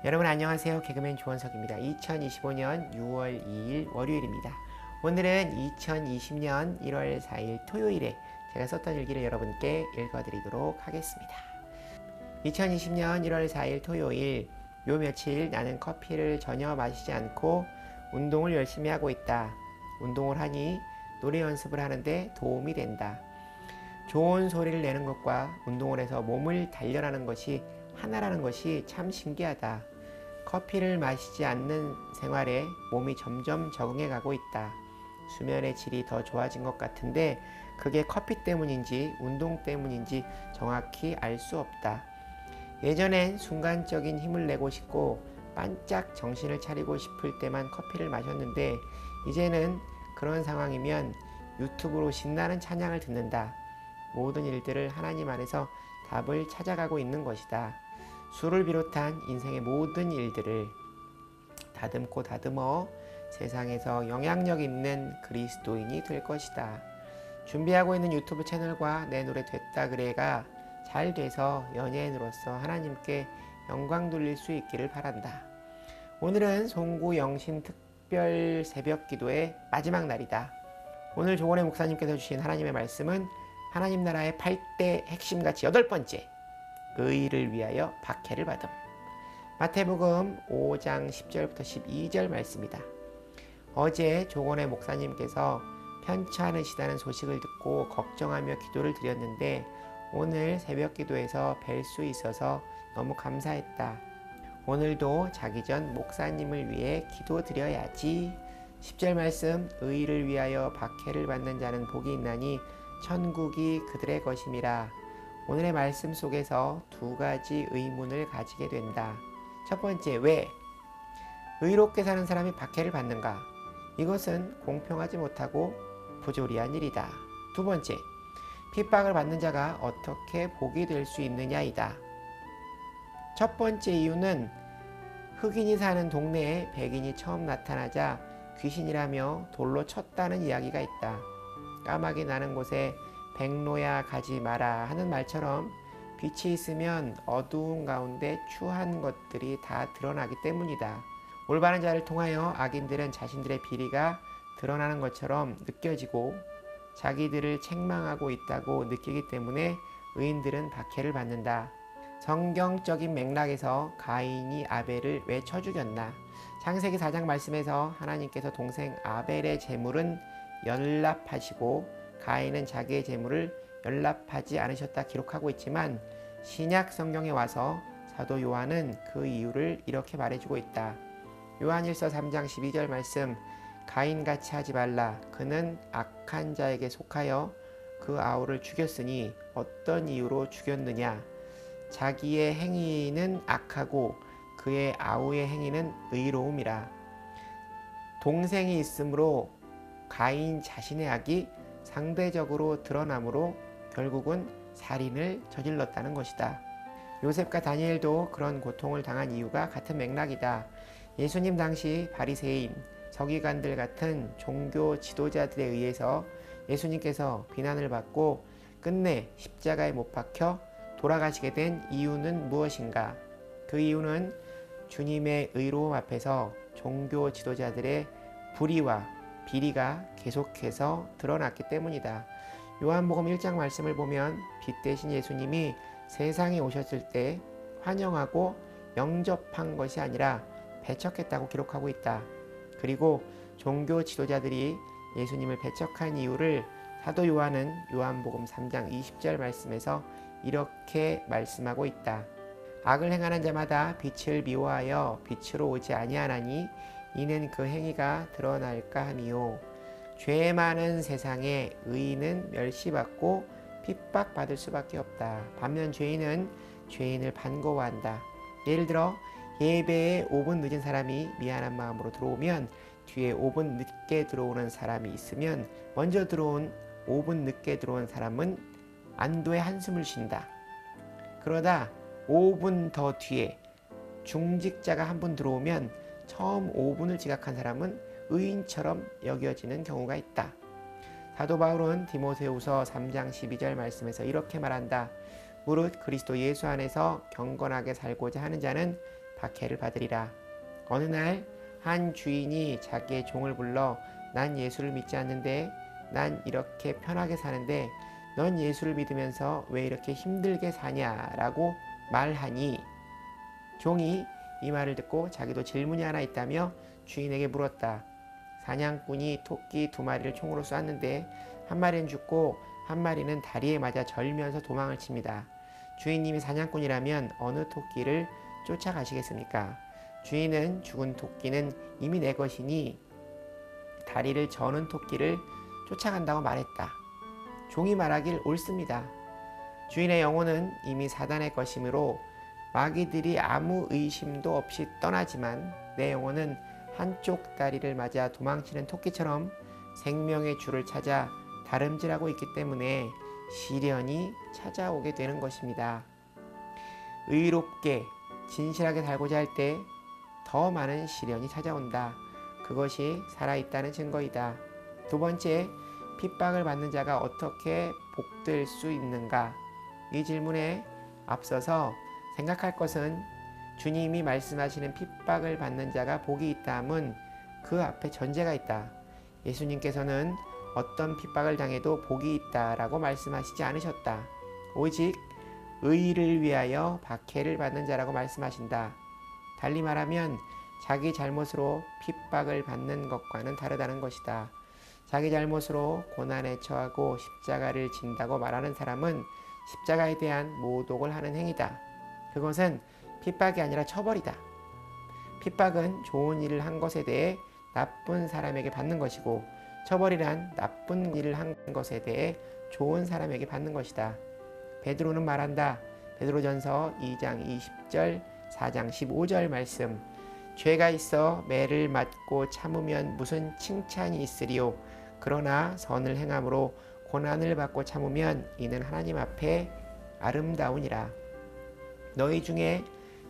여러분 안녕하세요. 개그맨 조원석입니다. 2025년 6월 2일 월요일입니다. 오늘은 2020년 1월 4일 토요일에 제가 썼던 일기를 여러분께 읽어드리도록 하겠습니다. 2020년 1월 4일 토요일, 요 며칠 나는 커피를 전혀 마시지 않고 운동을 열심히 하고 있다. 운동을 하니 노래 연습을 하는데 도움이 된다. 좋은 소리를 내는 것과 운동을 해서 몸을 단련하는 것이 하나라는 것이 참 신기하다. 커피를 마시지 않는 생활에 몸이 점점 적응해 가고 있다. 수면의 질이 더 좋아진 것 같은데 그게 커피 때문인지 운동 때문인지 정확히 알 수 없다. 예전엔 순간적인 힘을 내고 싶고 반짝 정신을 차리고 싶을 때만 커피를 마셨는데 이제는 그런 상황이면 유튜브로 신나는 찬양을 듣는다. 모든 일들을 하나님 안에서 답을 찾아가고 있는 것이다. 술을 비롯한 인생의 모든 일들을 다듬고 다듬어 세상에서 영향력 있는 그리스도인이 될 것이다. 준비하고 있는 유튜브 채널과 내 노래 됐다 그래가 잘 돼서 연예인으로서 하나님께 영광 돌릴 수 있기를 바란다. 오늘은 송구 영신 특별 새벽 기도의 마지막 날이다. 오늘 조건의 목사님께서 주신 하나님의 말씀은 하나님 나라의 8대 핵심가치 8번째, 의를 위하여 박해를 받음. 마태복음 5장 10절부터 12절 말씀이다. 어제 조건의 목사님께서 편찮으시다는 소식을 듣고 걱정하며 기도를 드렸는데 오늘 새벽 기도에서 뵐 수 있어서 너무 감사했다. 오늘도 자기 전 목사님을 위해 기도 드려야지. 10절 말씀, 의를 위하여 박해를 받는 자는 복이 있나니 천국이 그들의 것임이라. 오늘의 말씀 속에서 두 가지 의문을 가지게 된다. 첫 번째, 왜? 의롭게 사는 사람이 박해를 받는가? 이것은 공평하지 못하고 부조리한 일이다. 두 번째, 핍박을 받는 자가 어떻게 복이 될 수 있느냐이다. 첫 번째 이유는 흑인이 사는 동네에 백인이 처음 나타나자 귀신이라며 돌로 쳤다는 이야기가 있다. 까마귀 나는 곳에 백로야 가지 마라 하는 말처럼 빛이 있으면 어두운 가운데 추한 것들이 다 드러나기 때문이다. 올바른 자를 통하여 악인들은 자신들의 비리가 드러나는 것처럼 느껴지고 자기들을 책망하고 있다고 느끼기 때문에 의인들은 박해를 받는다. 성경적인 맥락에서 가인이 아벨을 왜 쳐 죽였나? 창세기 4장 말씀에서 하나님께서 동생 아벨의 재물은 연락하시고 가인은 자기의 재물을 연락하지 않으셨다 기록하고 있지만 신약 성경에 와서 사도 요한은 그 이유를 이렇게 말해주고 있다. 요한일서 3장 12절 말씀, 가인같이 하지 말라. 그는 악한 자에게 속하여 그 아우를 죽였으니 어떤 이유로 죽였느냐? 자기의 행위는 악하고 그의 아우의 행위는 의로움이라. 동생이 있으므로 가인 자신의 악이 상대적으로 드러나므로 결국은 살인을 저질렀다는 것이다. 요셉과 다니엘도 그런 고통을 당한 이유가 같은 맥락이다. 예수님 당시 바리새인, 서기관들 같은 종교 지도자들에 의해서 예수님께서 비난을 받고 끝내 십자가에 못 박혀 돌아가시게 된 이유는 무엇인가? 그 이유는 주님의 의로움 앞에서 종교 지도자들의 불의와 비리가 계속해서 드러났기 때문이다. 요한복음 1장 말씀을 보면 빛 대신 예수님이 세상에 오셨을 때 환영하고 영접한 것이 아니라 배척했다고 기록하고 있다. 그리고 종교 지도자들이 예수님을 배척한 이유를 사도 요한은 요한복음 3장 20절 말씀에서 이렇게 말씀하고 있다. 악을 행하는 자마다 빛을 미워하여 빛으로 오지 아니하나니 이는 그 행위가 드러날까 함이요. 죄 많은 세상에 의인은 멸시받고 핍박받을 수밖에 없다. 반면 죄인은 죄인을 반가워한다. 예를 들어 예배에 5분 늦은 사람이 미안한 마음으로 들어오면 뒤에 5분 늦게 들어오는 사람이 있으면 먼저 들어온 5분 늦게 들어온 사람은 안도의 한숨을 쉰다. 그러다 5분 더 뒤에 중직자가 한 분 들어오면 처음 5분을 지각한 사람은 의인처럼 여겨지는 경우가 있다. 사도 바울은 디모데후서 3장 12절 말씀에서 이렇게 말한다. 무릇 그리스도 예수 안에서 경건하게 살고자 하는 자는 박해를 받으리라. 어느 날 한 주인이 자기의 종을 불러 난 예수를 믿지 않는데 난 이렇게 편하게 사는데 넌 예수를 믿으면서 왜 이렇게 힘들게 사냐라고 말하니 종이 이 말을 듣고 자기도 질문이 하나 있다며 주인에게 물었다. 사냥꾼이 토끼 2마리를 총으로 쐈는데 한 마리는 죽고 한 마리는 다리에 맞아 절면서 도망을 칩니다. 주인님이 사냥꾼이라면 어느 토끼를 쫓아가시겠습니까? 주인은 죽은 토끼는 이미 내 것이니 다리를 저는 토끼를 쫓아간다고 말했다. 종이 말하길 옳습니다. 주인의 영혼은 이미 사단의 것이므로 마귀들이 아무 의심도 없이 떠나지만 내 영혼은 한쪽 다리를 맞아 도망치는 토끼처럼 생명의 줄을 찾아 다름질하고 있기 때문에 시련이 찾아오게 되는 것입니다. 의롭게 진실하게 살고자 할 때 더 많은 시련이 찾아온다. 그것이 살아있다는 증거이다. 2번째, 핍박을 받는 자가 어떻게 복될 수 있는가? 이 질문에 앞서서 생각할 것은 주님이 말씀하시는 핍박을 받는 자가 복이 있다함은 그 앞에 전제가 있다. 예수님께서는 어떤 핍박을 당해도 복이 있다라고 말씀하시지 않으셨다. 오직 의를 위하여 박해를 받는 자라고 말씀하신다. 달리 말하면 자기 잘못으로 핍박을 받는 것과는 다르다는 것이다. 자기 잘못으로 고난에 처하고 십자가를 진다고 말하는 사람은 십자가에 대한 모독을 하는 행위다. 그것은 핍박이 아니라 처벌이다. 핍박은 좋은 일을 한 것에 대해 나쁜 사람에게 받는 것이고 처벌이란 나쁜 일을 한 것에 대해 좋은 사람에게 받는 것이다. 베드로는 말한다. 베드로전서 2장 20절 4장 15절 말씀. 죄가 있어 매를 맞고 참으면 무슨 칭찬이 있으리요. 그러나 선을 행함으로 고난을 받고 참으면 이는 하나님 앞에 아름다우니라. 너희 중에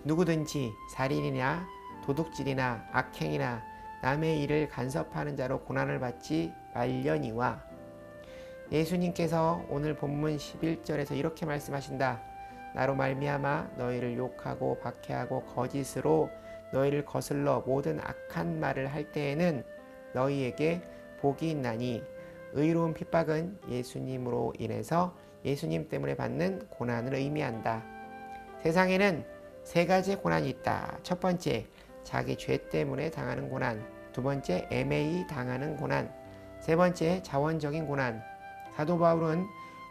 누구든지 살인이나 도둑질이나 악행이나 남의 일을 간섭하는 자로 고난을 받지 말려니와. 예수님께서 오늘 본문 11절에서 이렇게 말씀하신다. 나로 말미암아 너희를 욕하고 박해하고 거짓으로 너희를 거슬러 모든 악한 말을 할 때에는 너희에게 복이 있나니 의로운 핍박은 예수님으로 인해서 예수님 때문에 받는 고난을 의미한다. 세상에는 3가지의 고난이 있다. 첫 번째, 자기 죄 때문에 당하는 고난. 2번째, 애매히 당하는 고난. 3번째, 자원적인 고난. 사도 바울은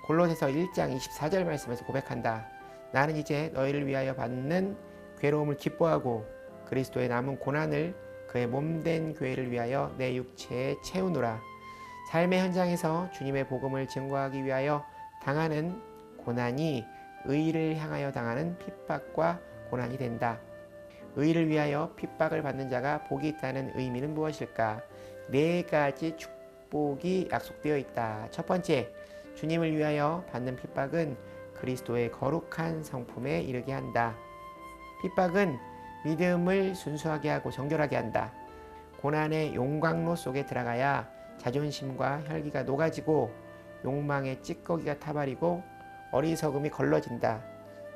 골로새서 1장 24절 말씀에서 고백한다. 나는 이제 너희를 위하여 받는 괴로움을 기뻐하고 그리스도의 남은 고난을 그의 몸된 교회를 위하여 내 육체에 채우노라. 삶의 현장에서 주님의 복음을 증거하기 위하여 당하는 고난이 의를 향하여 당하는 핍박과 고난이 된다. 의를 위하여 핍박을 받는 자가 복이 있다는 의미는 무엇일까? 4가지 축복이 약속되어 있다. 첫 번째, 주님을 위하여 받는 핍박은 그리스도의 거룩한 성품에 이르게 한다. 핍박은 믿음을 순수하게 하고 정결하게 한다. 고난의 용광로 속에 들어가야 자존심과 혈기가 녹아지고 욕망의 찌꺼기가 타버리고 어리석음이 걸러진다.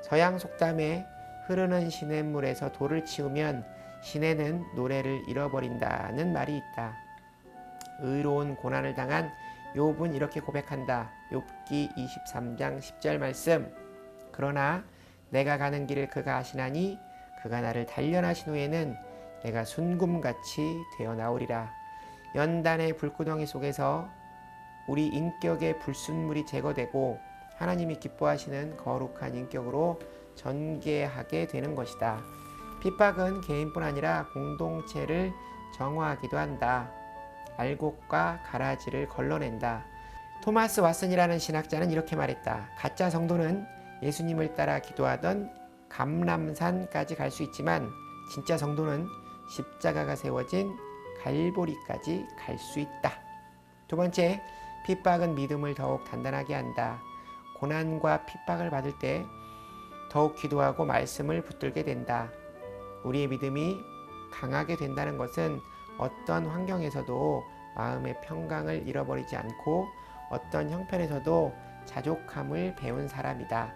서양 속담에 흐르는 시냇물에서 돌을 치우면 시내는 노래를 잃어버린다는 말이 있다. 의로운 고난을 당한 욥은 이렇게 고백한다. 욥기 23장 10절 말씀. 그러나 내가 가는 길을 그가 아시나니 그가 나를 단련하신 후에는 내가 순금같이 되어 나오리라. 연단의 불구덩이 속에서 우리 인격의 불순물이 제거되고 하나님이 기뻐하시는 거룩한 인격으로 전개하게 되는 것이다. 핍박은 개인뿐 아니라 공동체를 정화하기도 한다. 알곡과 가라지를 걸러낸다. 토마스 왓슨이라는 신학자는 이렇게 말했다. 가짜 성도는 예수님을 따라 기도하던 감람산까지 갈 수 있지만 진짜 성도는 십자가가 세워진 갈보리까지 갈 수 있다. 2번째, 핍박은 믿음을 더욱 단단하게 한다. 고난과 핍박을 받을 때 더욱 기도하고 말씀을 붙들게 된다. 우리의 믿음이 강하게 된다는 것은 어떤 환경에서도 마음의 평강을 잃어버리지 않고 어떤 형편에서도 자족함을 배운 사람이다.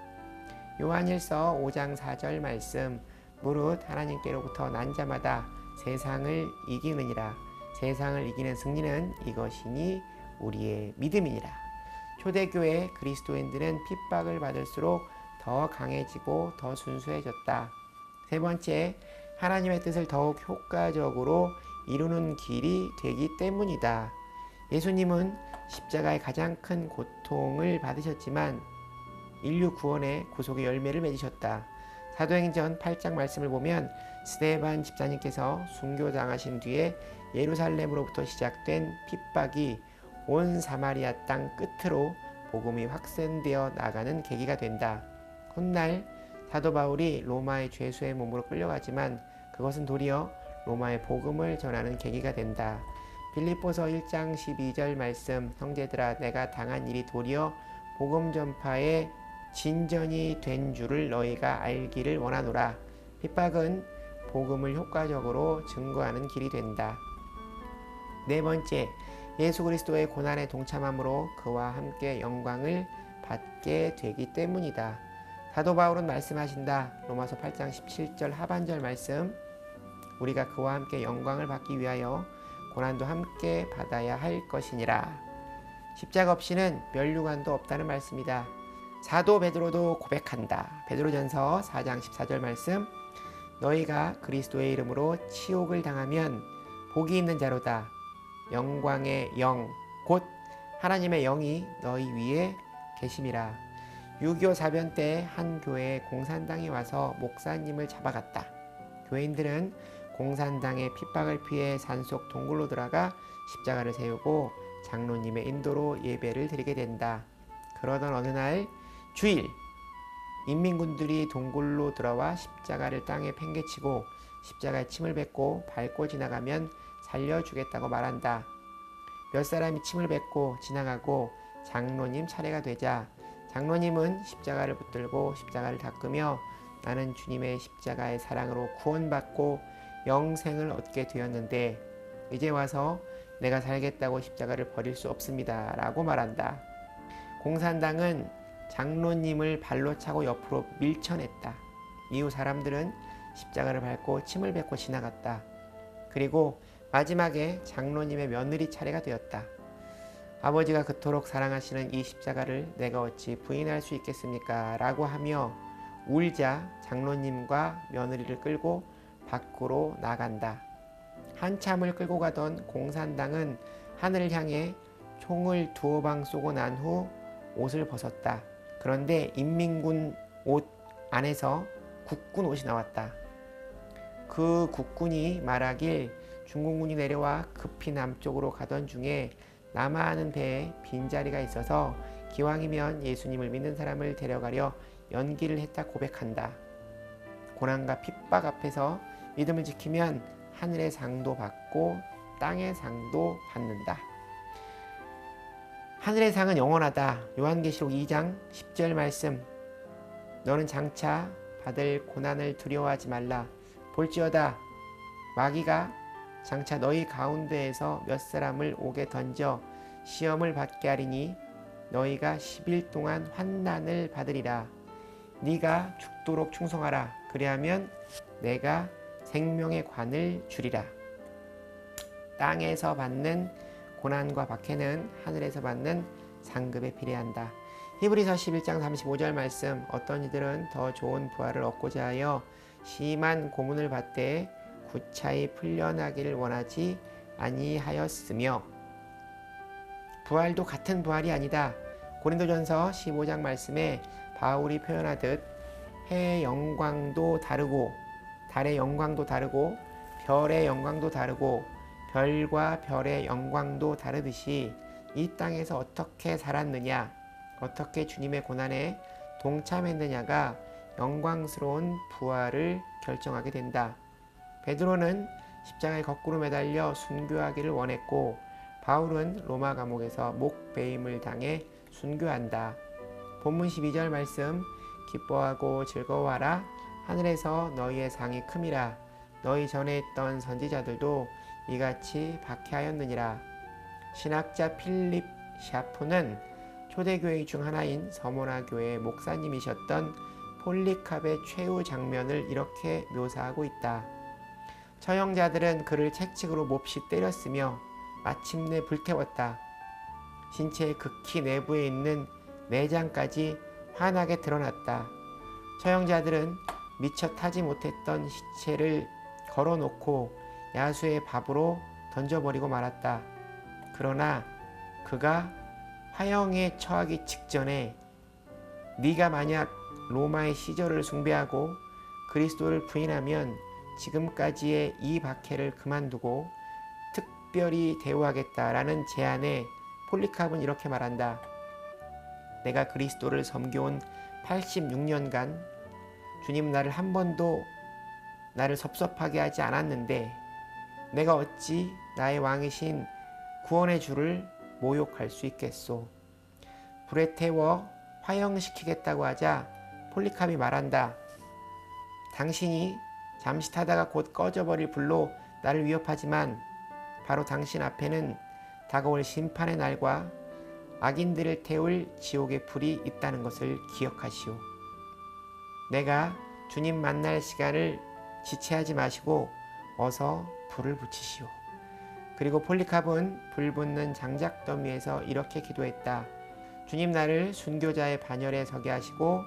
요한일서 5장 4절 말씀. 무릇 하나님께로부터 난 자마다 세상을 이기느니라. 세상을 이기는 승리는 이것이니 우리의 믿음이니라. 초대교회 그리스도인들은 핍박을 받을수록 더 강해지고 더 순수해졌다. 세 번째, 하나님의 뜻을 더욱 효과적으로 이루는 길이 되기 때문이다. 예수님은 십자가의 가장 큰 고통을 받으셨지만 인류 구원의 구속의 열매를 맺으셨다. 사도행전 8장 말씀을 보면 스데반 집사님께서 순교당하신 뒤에 예루살렘으로부터 시작된 핍박이 온 사마리아 땅 끝으로 복음이 확산되어 나가는 계기가 된다. 훗날 사도 바울이 로마의 죄수의 몸으로 끌려가지만 그것은 도리어 로마의 복음을 전하는 계기가 된다. 빌립보서 1장 12절 말씀, 형제들아 내가 당한 일이 도리어 복음 전파의 진전이 된 줄을 너희가 알기를 원하노라. 핍박은 복음을 효과적으로 증거하는 길이 된다. 네 번째, 예수 그리스도의 고난에 동참함으로 그와 함께 영광을 받게 되기 때문이다. 사도 바울은 말씀하신다. 로마서 8장 17절 하반절 말씀, 우리가 그와 함께 영광을 받기 위하여 고난도 함께 받아야 할 것이니라. 십자가 없이는 면류관도 없다는 말씀이다. 사도 베드로도 고백한다. 베드로전서 4장 14절 말씀, 너희가 그리스도의 이름으로 치욕을 당하면 복이 있는 자로다. 영광의 영 곧 하나님의 영이 너희 위에 계심이라. 6.25 사변 때 한 교회에 공산당이 와서 목사님을 잡아갔다. 교인들은 공산당의 핍박을 피해 산속 동굴로 들어가 십자가를 세우고 장로님의 인도로 예배를 드리게 된다. 그러던 어느 날 주일, 인민군들이 동굴로 들어와 십자가를 땅에 팽개치고 십자가에 침을 뱉고 밟고 지나가면 살려주겠다고 말한다. 몇 사람이 침을 뱉고 지나가고 장로님 차례가 되자 장로님은 십자가를 붙들고 십자가를 닦으며 나는 주님의 십자가의 사랑으로 구원받고 영생을 얻게 되었는데 이제 와서 내가 살겠다고 십자가를 버릴 수 없습니다 라고 말한다. 공산당은 장로님을 발로 차고 옆으로 밀쳐냈다. 이후 사람들은 십자가를 밟고 침을 뱉고 지나갔다. 그리고 마지막에 장로님의 며느리 차례가 되었다. 아버지가 그토록 사랑하시는 이 십자가를 내가 어찌 부인할 수 있겠습니까? 라고 하며 울자 장로님과 며느리를 끌고 밖으로 나간다. 한참을 끌고 가던 공산당은 하늘을 향해 총을 두어 방 쏘고 난 후 옷을 벗었다. 그런데 인민군 옷 안에서 국군 옷이 나왔다. 그 국군이 말하길 중공군이 내려와 급히 남쪽으로 가던 중에 남아하는 배에 빈자리가 있어서 기왕이면 예수님을 믿는 사람을 데려가려 연기를 했다 고백한다. 고난과 핍박 앞에서 믿음을 지키면 하늘의 상도 받고 땅의 상도 받는다. 하늘의 상은 영원하다. 요한계시록 2장 10절 말씀, 너는 장차 받을 고난을 두려워하지 말라. 볼지어다 마귀가 장차 너희 가운데에서 몇 사람을 옥에 던져 시험을 받게 하리니 너희가 10일 동안 환난을 받으리라. 네가 죽도록 충성하라. 그리하면 내가 생명의 관을 주리라. 땅에서 받는 고난과 박해는 하늘에서 받는 상급에 비례한다. 히브리서 11장 35절 말씀, 어떤 이들은 더 좋은 부활을 얻고자 하여 심한 고문을 받되 구차히 풀려나기를 원하지 아니하였으며, 부활도 같은 부활이 아니다. 고린도전서 15장 말씀에 바울이 표현하듯 해의 영광도 다르고 달의 영광도 다르고 별의 영광도 다르고 별과 별의 영광도 다르듯이 이 땅에서 어떻게 살았느냐, 어떻게 주님의 고난에 동참했느냐가 영광스러운 부활을 결정하게 된다. 베드로는 십자가에 거꾸로 매달려 순교하기를 원했고 바울은 로마 감옥에서 목베임을 당해 순교한다. 본문 12절 말씀, 기뻐하고 즐거워하라. 하늘에서 너희의 상이 큼이라. 너희 전에 있던 선지자들도 이같이 박해하였느니라. 신학자 필립 샤프는 초대교회 중 하나인 서모나 교회의 목사님이셨던 폴리캅의 최후 장면을 이렇게 묘사하고 있다. 처형자들은 그를 채찍으로 몹시 때렸으며 마침내 불태웠다. 신체의 극히 내부에 있는 내장까지 환하게 드러났다. 처형자들은 미처 타지 못했던 시체를 걸어놓고 야수의 밥으로 던져버리고 말았다. 그러나 그가 화형에 처하기 직전에 네가 만약 로마의 시저를 숭배하고 그리스도를 부인하면 지금까지의 이 박해를 그만두고 특별히 대우하겠다라는 제안에 폴리캅은 이렇게 말한다. 내가 그리스도를 섬겨온 86년간 주님 나를 한 번도 나를 섭섭하게 하지 않았는데 내가 어찌 나의 왕이신 구원의 주를 모욕할 수 있겠소. 불에 태워 화형시키겠다고 하자 폴리캅이 말한다. 당신이 잠시 타다가 곧 꺼져버릴 불로 나를 위협하지만 바로 당신 앞에는 다가올 심판의 날과 악인들을 태울 지옥의 불이 있다는 것을 기억하시오. 내가 주님 만날 시간을 지체하지 마시고 어서 불을 붙이시오. 그리고 폴리캅은 불 붙는 장작더미에서 이렇게 기도했다. 주님 나를 순교자의 반열에 서게 하시고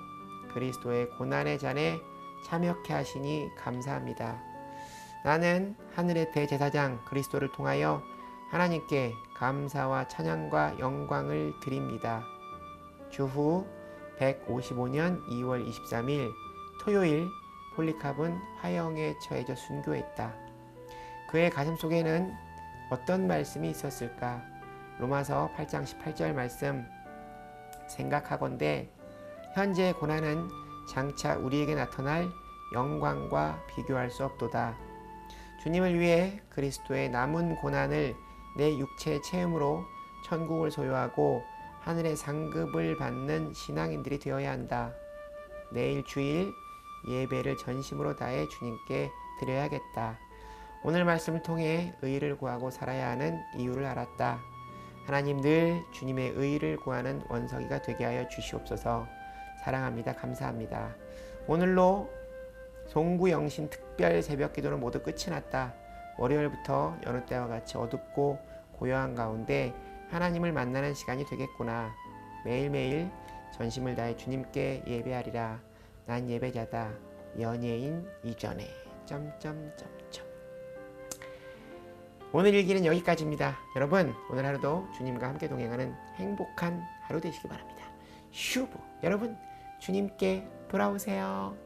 그리스도의 고난의 잔에 참여케 하시니 감사합니다. 나는 하늘의 대제사장 그리스도를 통하여 하나님께 감사와 찬양과 영광을 드립니다. 주후 155년 2월 23일 토요일 폴리캅은 화형에 처해져 순교했다. 그의 가슴 속에는 어떤 말씀이 있었을까? 로마서 8장 18절 말씀 생각하건대 현재의 고난은 장차 우리에게 나타날 영광과 비교할 수 없도다. 주님을 위해 그리스도의 남은 고난을 내 육체의 체험으로 천국을 소유하고 하늘의 상급을 받는 신앙인들이 되어야 한다. 내일 주일 예배를 전심으로 다해 주님께 드려야겠다. 오늘 말씀을 통해 의를 구하고 살아야 하는 이유를 알았다. 하나님 늘 주님의 의를 구하는 원석이가 되게 하여 주시옵소서. 사랑합니다. 감사합니다. 오늘로 송구영신 특별 새벽 기도는 모두 끝이 났다. 월요일부터 여느 때와 같이 어둡고 고요한 가운데 하나님을 만나는 시간이 되겠구나. 매일매일 전심을 다해 주님께 예배하리라. 난 예배자다. 연예인 이전에 오늘 일기는 여기까지입니다. 여러분 오늘 하루도 주님과 함께 동행하는 행복한 하루 되시기 바랍니다. 슈브 여러분 주님께 돌아오세요.